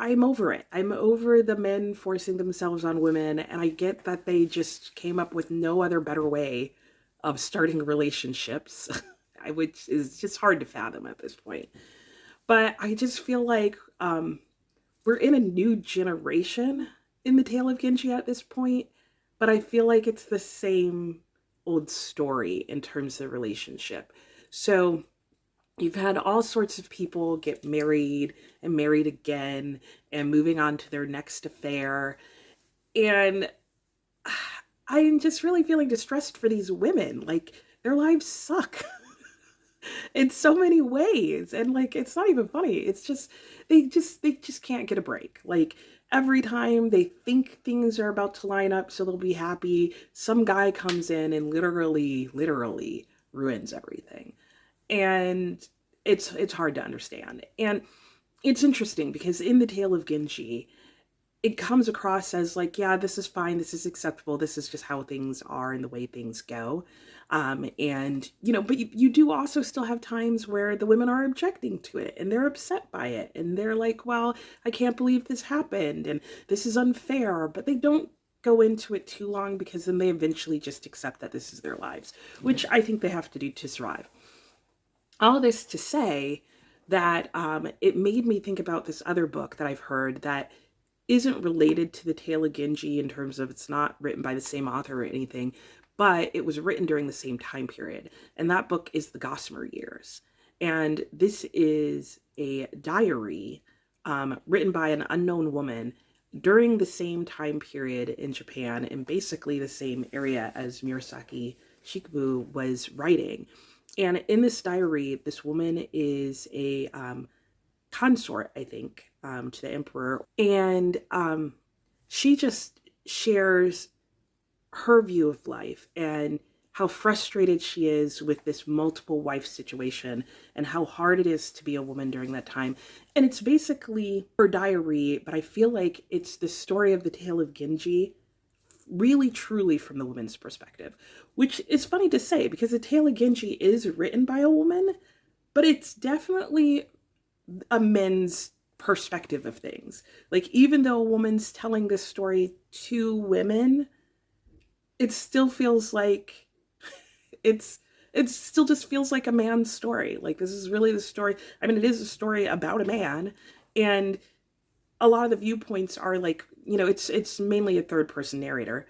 I'm over it. I'm over the men forcing themselves on women, and I get that they just came up with no other better way of starting relationships, which is just hard to fathom at this point. But I just feel like we're in a new generation in the Tale of Genji at this point, but I feel like it's the same old story in terms of relationship. So you've had all sorts of people get married and married again and moving on to their next affair. And I'm just really feeling distressed for these women. Like, their lives suck in so many ways. And like, it's not even funny. It's just they just can't get a break. Like, every time they think things are about to line up so they'll be happy, some guy comes in and literally ruins everything. And it's hard to understand. And it's interesting because in the Tale of Genji, it comes across as like, yeah, this is fine, this is acceptable, this is just how things are and the way things go. And, you know, but you do also still have times where the women are objecting to it and they're upset by it. And they're like, well, I can't believe this happened and this is unfair. But they don't go into it too long because then they eventually just accept that this is their lives, which I think they have to do to survive. All this to say that it made me think about this other book that I've heard that isn't related to the Tale of Genji in terms of it's not written by the same author or anything, but it was written during the same time period. And that book is The Gossamer Years. And this is a diary written by an unknown woman during the same time period in Japan in basically the same area as Murasaki Shikibu was writing. And in this diary, this woman is a consort, I think, to the emperor. And she just shares her view of life and how frustrated she is with this multiple wife situation and how hard it is to be a woman during that time. And it's basically her diary, but I feel like it's the story of the Tale of Genji really truly from the woman's perspective, which is funny to say because the Tale of Genji is written by a woman, but it's definitely a men's perspective of things. Like, even though a woman's telling this story to women, it still feels like it still just feels like a man's story. Like, this is really the story. I mean, it is a story about a man, and a lot of the viewpoints are like, you know, it's mainly a third person narrator,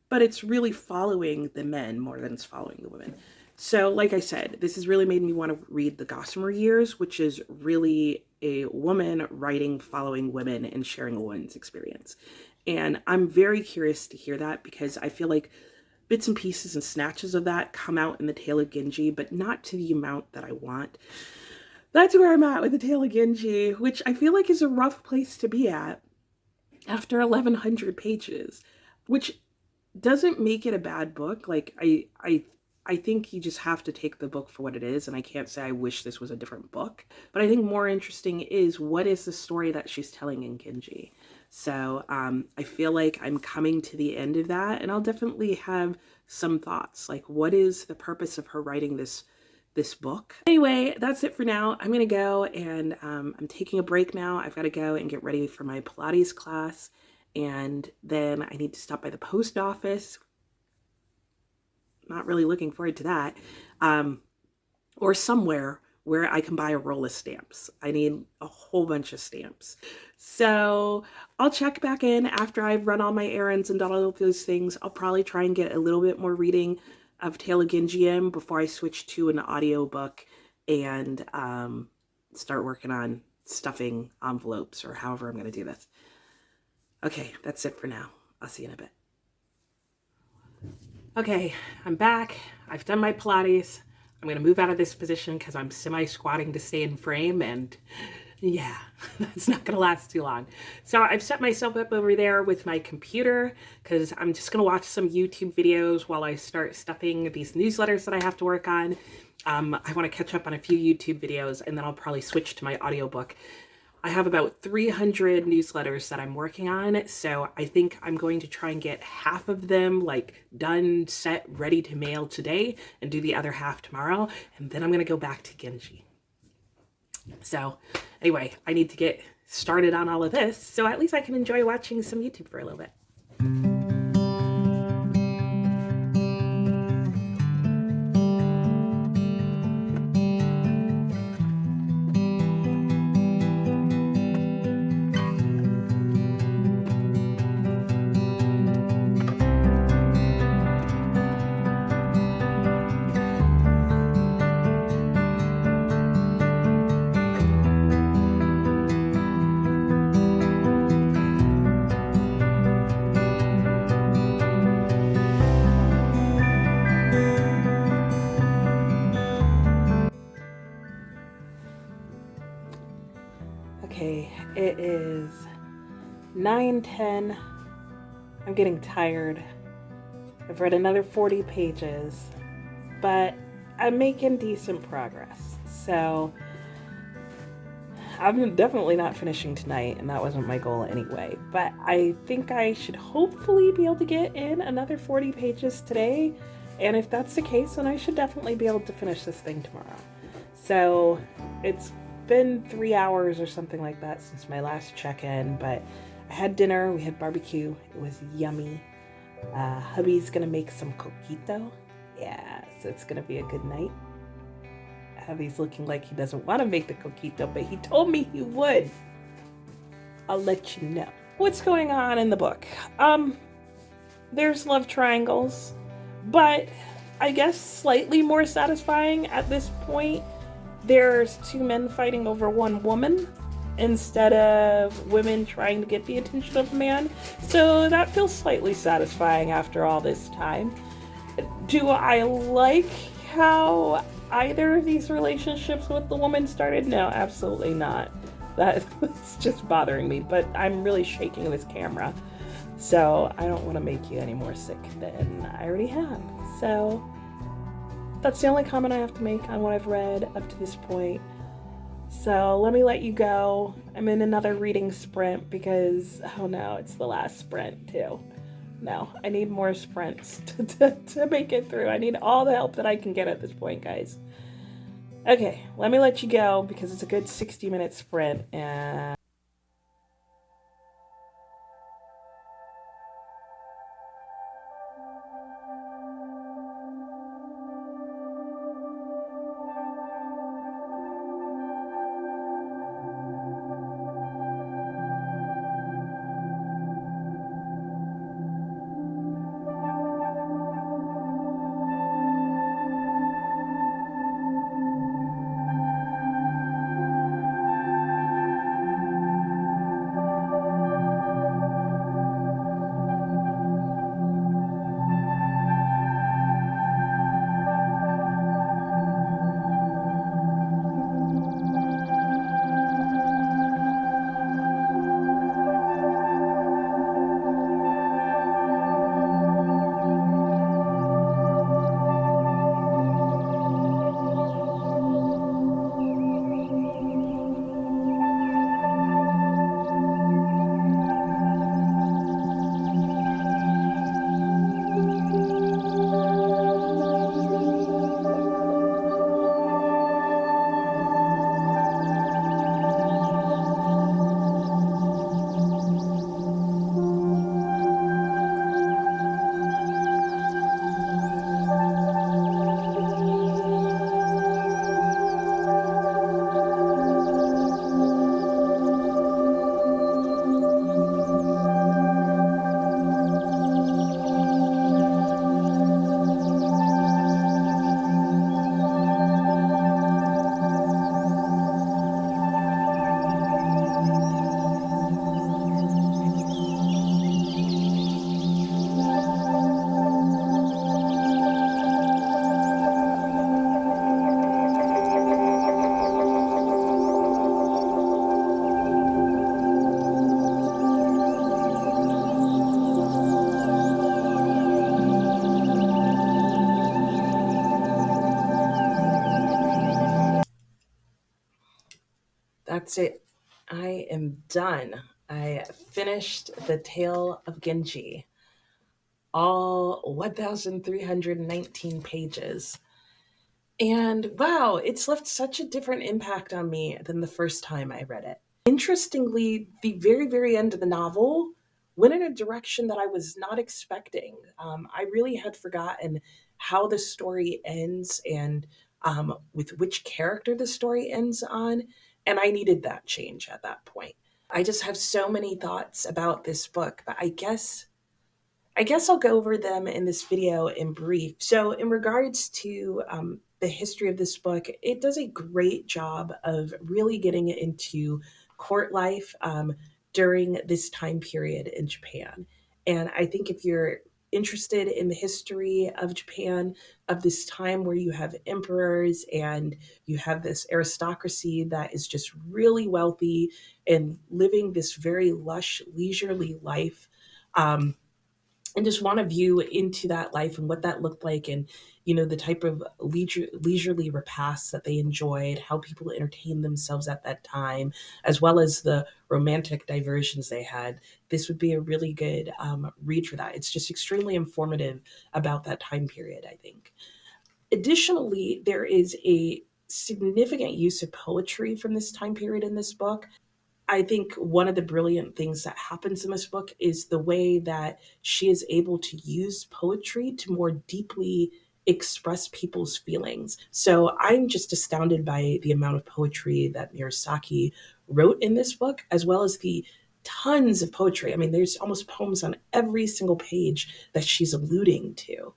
but it's really following the men more than it's following the women. So like I said, this has really made me want to read The Gossamer Years, which is really a woman writing, following women and sharing a woman's experience. And I'm very curious to hear that because I feel like bits and pieces and snatches of that come out in the Tale of Genji, but not to the amount that I want. That's where I'm at with the Tale of Genji, which I feel like is a rough place to be at after 1,100 pages, which doesn't make it a bad book. Like, I think you just have to take the book for what it is, and I can't say I wish this was a different book, but I think more interesting is what is the story that she's telling in Genji. So I feel like I'm coming to the end of that, and I'll definitely have some thoughts, like what is the purpose of her writing this book. Anyway, that's it for now. I'm gonna go and I'm taking a break now. I've got to go and get ready for my Pilates class, and then I need to stop by the post office. Not really looking forward to that. Or somewhere where I can buy a roll of stamps. I need a whole bunch of stamps. So I'll check back in after I've run all my errands and done all of those things. I'll probably try and get a little bit more reading of Tale of Genji in before I switch to an audiobook and start working on stuffing envelopes or however I'm going to do this. Okay, that's it for now. I'll see you in a bit. Okay, I'm back. I've done my Pilates. I'm going to move out of this position because I'm semi-squatting to stay in frame, and yeah, that's not going to last too long. So I've set myself up over there with my computer because I'm just going to watch some YouTube videos while I start stuffing these newsletters that I have to work on. I want to catch up on a few YouTube videos, and then I'll probably switch to my audiobook. I have about 300 newsletters that I'm working on, so I think I'm going to try and get half of them like done, set, ready to mail today, and do the other half tomorrow, and then I'm going to go back to Genji. So anyway, I need to get started on all of this, so at least I can enjoy watching some YouTube for a little bit. Okay, it is 9:10. I'm getting tired. I've read another 40 pages, but I'm making decent progress. So I'm definitely not finishing tonight, and that wasn't my goal anyway. But I think I should hopefully be able to get in another 40 pages today. And if that's the case, then I should definitely be able to finish this thing tomorrow. So it's been 3 hours or something like that since my last check-in, but I had dinner. We had barbecue. It was yummy. Hubby's gonna make some coquito. Yeah, so it's gonna be a good night. Hubby's looking like he doesn't want to make the coquito, but he told me he would. I'll let you know. What's going on in the book? There's love triangles, but I guess slightly more satisfying at this point. There's two men fighting over one woman instead of women trying to get the attention of a man. So that feels slightly satisfying after all this time. Do I like how either of these relationships with the woman started? No, absolutely not. That's just bothering me, but I'm really shaking this camera. So I don't want to make you any more sick than I already have. So that's the only comment I have to make on what I've read up to this point. So let me let you go. I'm in another reading sprint because, oh no, it's the last sprint too. No, I need more sprints to make it through. I need all the help that I can get at this point, guys. Okay, let me let you go because it's a good 60-minute sprint. And that's it. I am done. I finished the Tale of Genji, all 1,319 pages. And wow, it's left such a different impact on me than the first time I read it. Interestingly, the very, very end of the novel went in a direction that I was not expecting. I really had forgotten how the story ends and with which character the story ends on, and I needed that change at that point. I just have so many thoughts about this book, but I guess I'll go over them in this video in brief. So, in regards to the history of this book, it does a great job of really getting into court life during this time period in Japan. And I think if you're interested in the history of Japan, of this time where you have emperors and you have this aristocracy that is just really wealthy and living this very lush, leisurely life. And just want to view into that life and what that looked like, and the type of leisurely repasts that they enjoyed, how people entertained themselves at that time, as well as the romantic diversions they had. This would be a really good read for that. It's just extremely informative about that time period, I think. Additionally, there is a significant use of poetry from this time period in this book. I think one of the brilliant things that happens in this book is the way that she is able to use poetry to more deeply express people's feelings. So I'm just astounded by the amount of poetry that Murasaki wrote in this book, as well as the tons of poetry. I mean, there's almost poems on every single page that she's alluding to.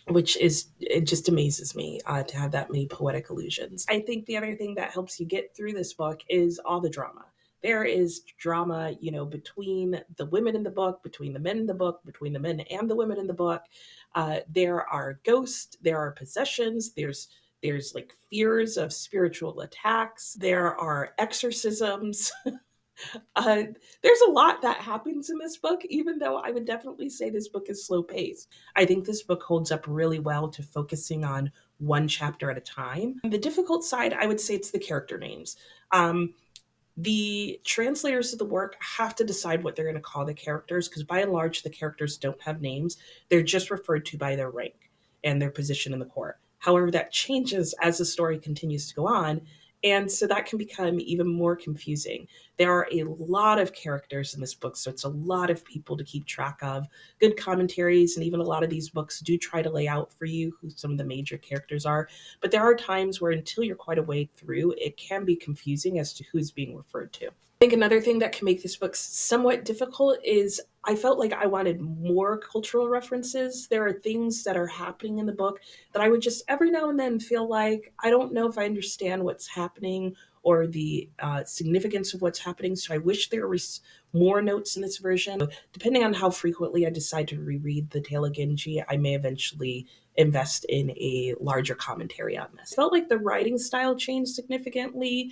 Which is, it just amazes me to have that many poetic allusions. I think the other thing that helps you get through this book is all the drama. There is drama, between the women in the book, between the men in the book, between the men and the women in the book. There are ghosts, there are possessions, there's like fears of spiritual attacks, there are exorcisms. Uh, there's a lot that happens in this book, even though I would definitely say this book is slow paced. I think this book holds up really well to focusing on one chapter at a time. The difficult side, I would say it's the character names. The translators of the work have to decide what they're going to call the characters, because by and large, the characters don't have names. They're just referred to by their rank and their position in the court. However, that changes as the story continues to go on. And so that can become even more confusing. There are a lot of characters in this book, so it's a lot of people to keep track of. Good commentaries, and even a lot of these books do try to lay out for you who some of the major characters are. But there are times where, until you're quite a way through, it can be confusing as to who's being referred to. I think another thing that can make this book somewhat difficult is I felt like I wanted more cultural references. There are things that are happening in the book that I would just every now and then feel like I don't know if I understand what's happening or the significance of what's happening. So I wish there was more notes in this version. Depending on how frequently I decide to reread the Tale of Genji, I may eventually invest in a larger commentary on this. I felt like the writing style changed significantly.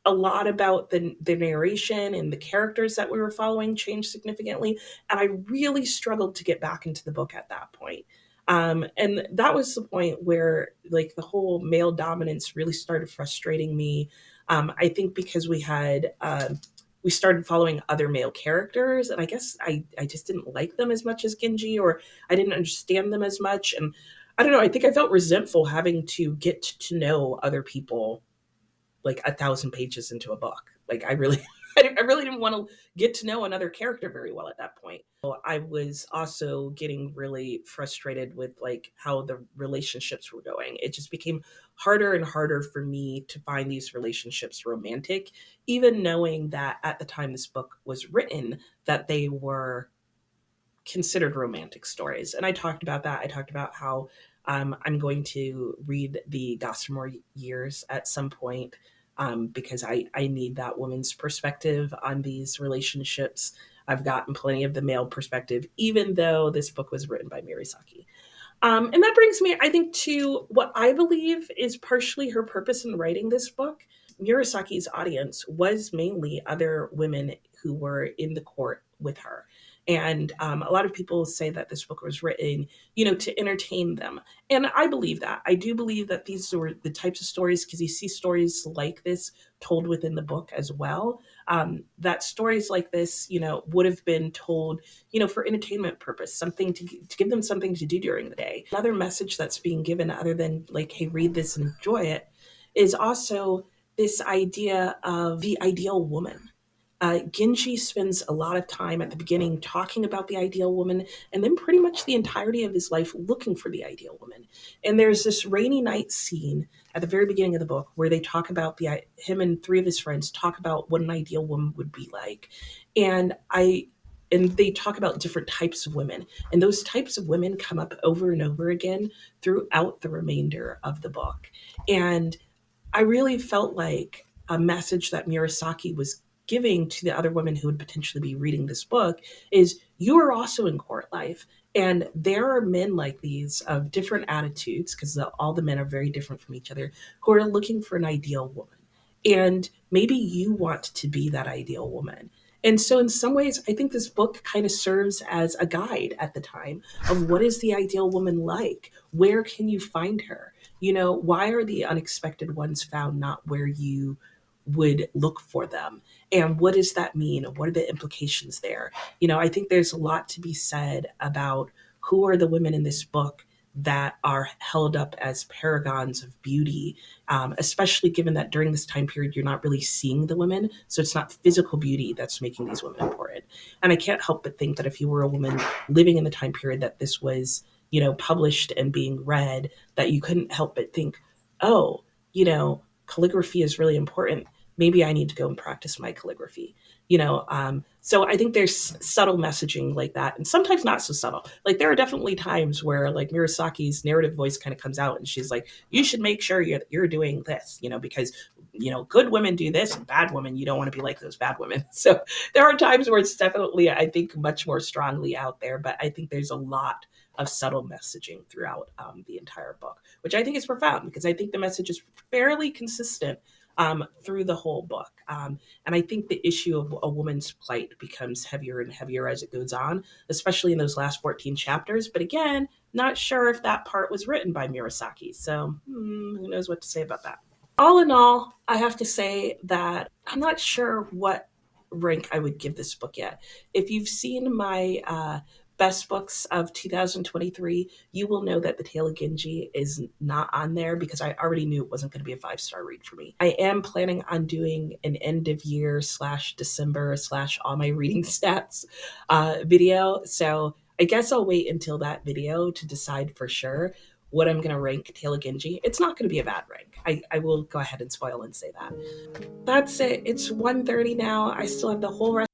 A lot about the narration and the characters that we were following changed significantly. And I really struggled to get back into the book at that point. And that was the point where like the whole male dominance really started frustrating me. I think because we started following other male characters, and I guess I just didn't like them as much as Genji, or I didn't understand them as much. And I don't know, I think I felt resentful having to get to know other people like 1,000 pages into a book. Like I really, I really didn't want to get to know another character very well at that point. So I was also getting really frustrated with like how the relationships were going. It just became harder and harder for me to find these relationships romantic, even knowing that at the time this book was written, that they were considered romantic stories. And I talked about that. I talked about how I'm going to read the Gossamer years at some point, because I need that woman's perspective on these relationships. I've gotten plenty of the male perspective, even though this book was written by Murasaki. And that brings me, I think, to what I believe is partially her purpose in writing this book. Murasaki's audience was mainly other women who were in the court with her. And a lot of people say that this book was written, to entertain them. And I believe that. I do believe that these were the types of stories, because you see stories like this told within the book as well. That stories like this, would have been told, for entertainment purpose, something to give them something to do during the day. Another message that's being given, other than like, hey, read this and enjoy it, is also this idea of the ideal woman. Genji spends a lot of time at the beginning talking about the ideal woman, and then pretty much the entirety of his life looking for the ideal woman. And there's this rainy night scene at the very beginning of the book where they talk about him and three of his friends talk about what an ideal woman would be like, and I and they talk about different types of women, and those types of women come up over and over again throughout the remainder of the book. And I really felt like a message that Murasaki was giving to the other women who would potentially be reading this book is you are also in court life. And there are men like these of different attitudes, because all the men are very different from each other, who are looking for an ideal woman. And maybe you want to be that ideal woman. And so, in some ways, I think this book kind of serves as a guide at the time of what is the ideal woman like? Where can you find her? Why are the unexpected ones found not where you would look for them? And what does that mean? What are the implications there? I think there's a lot to be said about who are the women in this book that are held up as paragons of beauty, especially given that during this time period, you're not really seeing the women. So it's not physical beauty that's making these women important. And I can't help but think that if you were a woman living in the time period that this was, published and being read, that you couldn't help but think, oh, calligraphy is really important. Maybe I need to go and practice my calligraphy. So I think there's subtle messaging like that, and sometimes not so subtle. Like there are definitely times where like Murasaki's narrative voice kind of comes out, and she's like, "You should make sure you're doing this, because good women do this, and bad women you don't want to be like those bad women." So there are times where it's definitely, I think, much more strongly out there, but I think there's a lot of subtle messaging throughout the entire book, which I think is profound because I think the message is fairly consistent through the whole book. And I think the issue of a woman's plight becomes heavier and heavier as it goes on, especially in those last 14 chapters. But again, not sure if that part was written by Murasaki. So who knows what to say about that. All in all, I have to say that I'm not sure what rank I would give this book yet. If you've seen my best books of 2023, you will know that The Tale of Genji is not on there because I already knew it wasn't going to be a 5-star read for me. I am planning on doing an end of year / December / all my reading stats video. So I guess I'll wait until that video to decide for sure what I'm going to rank Tale of Genji. It's not going to be a bad rank. I will go ahead and spoil and say that. That's it. It's 1:30 now. I still have the whole rest